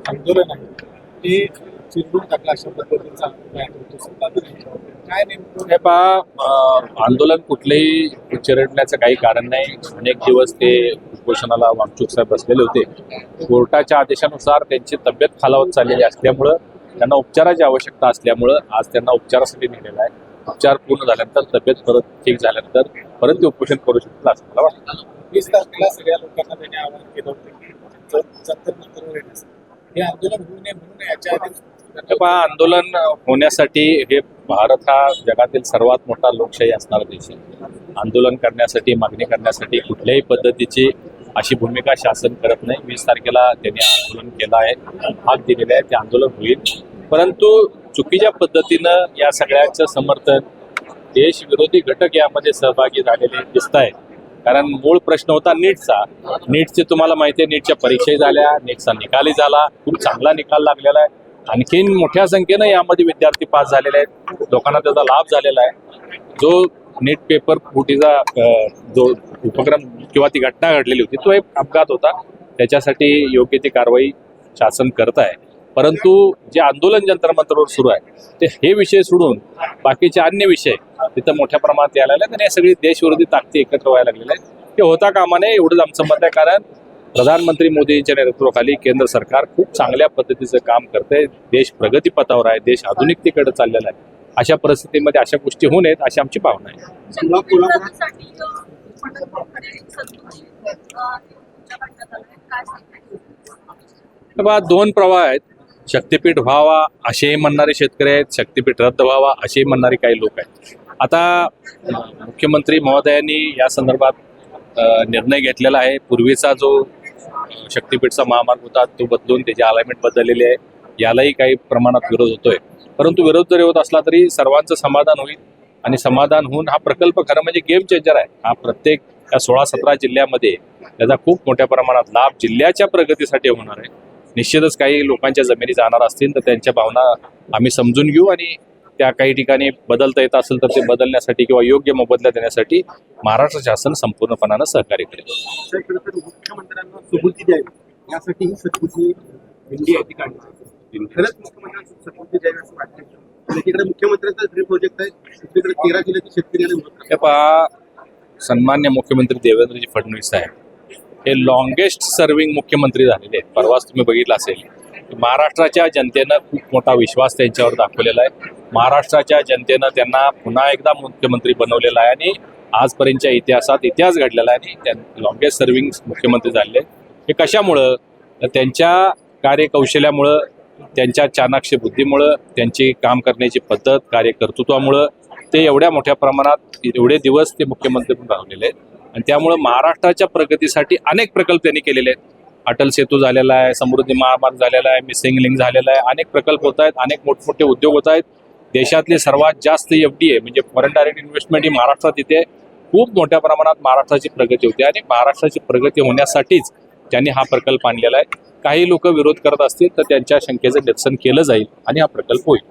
आंदोलन आहे ते चिरडून टाकलं अशा पद्धतीचा काय नेमकं हे पहा, आंदोलन कुठलेही चिरडण्याचं काही कारण नाही. अनेक दिवस ते उपोषणाला वागचूक साहेब बसलेले होते. कोर्टाच्या आदेशानुसार त्यांची तब्येत खालावत चाललेली असल्यामुळं, त्यांना उपचाराची आवश्यकता असल्यामुळं आज त्यांना उपचारासाठी नेलेलं आहे. उपचार पूर्ण झाल्यानंतर, तब्येत परत ठीक झाल्यानंतर परत ते उपोषण करू शकतील असं मला वाटतं. 20 तारखेला सगळ्या लोकांना त्यांनी आवाहन केलं होतं की जंतर मंतरवर येण्याचं हे आंदोलन होऊ नये म्हणून याच्या आधी हे पहा, आंदोलन होण्यासाठी हे भारत हा जगातील सर्वात मोठा लोकशाही असणारा देश आहे. आंदोलन करण्यासाठी, मागणी करण्यासाठी कुठल्याही पद्धतीची अशी भूमिका शासन करत नाही. 20 तारखेला त्यांनी आंदोलन केलं आहे, हाक दिलेला आहे, ते आंदोलन होईल. परंतु चुकीच्या पद्धतीनं या सगळ्यांचं समर्थन देश विरोधी घटक यामध्ये सहभागी झालेले दिसत आहे. कारण मूळ प्रश्न होता नीटचे तुम्हाला माहिती आहे, नीटच्या परीक्षाही झाल्या, नीटचा निकालही झाला, खूप चांगला निकाल लागलेला आहे. आणखीन मोठ्या संख्येनं यामध्ये विद्यार्थी पास झालेले आहेत, लोकांना त्याचा लाभ झालेला आहे. जो नीट पेपर फुटीचा जो उपक्रम किंवा ती घटना घडलेली होती तो एक अपघात होता, त्याच्यासाठी योग्य ती कारवाई शासन करत आहे. परंतु जे आंदोलन जंतर मंतरवर सुरू आहे ते हे विषय सोडून बाकीचे अन्य विषय तिथं मोठ्या प्रमाणात यायला लागले आणि हे सगळी देशविरोधी ताकदी एकत्र व्हायला लागलेले आहेत. ते होता कामा नये एवढंच आमचं मत आहे. कारण प्रधानमंत्री मोदींच्या नेतृत्वाखाली केंद्र सरकार खूप चांगल्या पद्धतीचं काम करतंय. देश प्रगतीपथावर आहे, देश आधुनिकतेकडे चाललेला आहे. अशा परिस्थितीमध्ये अशा गोष्टी होऊ नयेत अशी आमची भावना आहे. बघा, दोन प्रवाह आहेत. शक्तीपीठ व्हावा असेही म्हणणारे शेतकरी आहेत, शक्तीपीठ रद्द व्हावा असेही म्हणणारे काही लोक आहेत. आता मुख्यमंत्री महोदयांनी या संदर्भात निर्णय घेतलेला आहे. पूर्वीचा जो शक्तीपीठचा महामार्ग होता तो बदलून त्याची अलाइनमेंट बदललेली आहे. यालाही काही प्रमाणात विरोध होतोय. परंतु विरोध जरी होत असला तरी सर्वांचं समाधान होईल आणि समाधान होऊन हा प्रकल्प खरं म्हणजे गेम चेंजर आहे. हा प्रत्येक या 16-17 जिल्ह्यामध्ये त्याचा खूप मोठ्या प्रमाणात लाभ जिल्ह्याच्या प्रगतीसाठी होणार आहे. निश्चितच काही लोकांच्या जमिनी जाणार असतील तर त्यांच्या भावना आम्ही समजून घेऊ आणि त्या काही ठिकाणी बदलता येत असेल तर ते बदलण्यासाठी किंवा योग्य मोबदला देण्यासाठी महाराष्ट्र शासन संपूर्णपणानं सहकार्य करेल. मुख्यमंत्र्यांना सुबुद्धी द्यावी यासाठी ही सद्बुद्धी दिंडी आहे ती काढली. खरंच मुख्यमंत्र्यांना सद्बुद्धी द्यावी असं वाटतं. एकीकडे मुख्यमंत्र्यांचा ड्रीम प्रोजेक्ट आहे, दुसरीकडे 13 जिल्ह्यातील शेतकरी. हे पहा, सन्मान्य मुख्यमंत्री देवेंद्रजी फडणवीस साहेब हे लॉंगेस्ट सर्व्हिंग मुख्यमंत्री झालेले आहेत. परवाच तुम्ही बघितलं असेल महाराष्ट्राच्या जनतेनं खूप मोठा विश्वास त्यांच्यावर दाखवलेला आहे. महाराष्ट्राच्या जनतेनं त्यांना पुन्हा एकदा मुख्यमंत्री बनवलेला आहे आणि आजपर्यंतच्या इतिहासात इतिहास घडलेला आहे आणि त्या लॉंगेस्ट सर्व्हिंग मुख्यमंत्री झालेले आहेत. हे कशामुळं? तर त्यांच्या कार्यकौशल्यामुळं, त्यांच्या चाणाक्ष बुद्धीमुळं, त्यांची काम करण्याची पद्धत, कार्यकर्तृत्वामुळं ते एवढ्या मोठ्या प्रमाणात एवढे दिवस ते मुख्यमंत्री म्हणून राहिलेले आहेत. आणि त्यामुळं महाराष्ट्राच्या प्रगतीसाठी अनेक प्रकल्प त्यांनी केलेले आहेत. अटल सेतू झालेला आहे, समृद्धी महामार्ग झालेला आहे, मिसिंग लिंक झालेला आहे, अनेक प्रकल्प होत आहेत, अनेक मोठमोठे उद्योग होत आहेत. देशातली सर्वात जास्त FDI म्हणजे फॉरेन डायरेक्ट इन्व्हेस्टमेंट ही महाराष्ट्रात येते. खूप मोठ्या प्रमाणात महाराष्ट्राची प्रगती होते आणि महाराष्ट्राची प्रगती होण्यासाठीच त्यांनी हा प्रकल्प आणलेला आहे. काही लोक विरोध करत असतील तर त्यांच्या शंकेचं निरसन केलं जाईल आणि हा प्रकल्प होईल.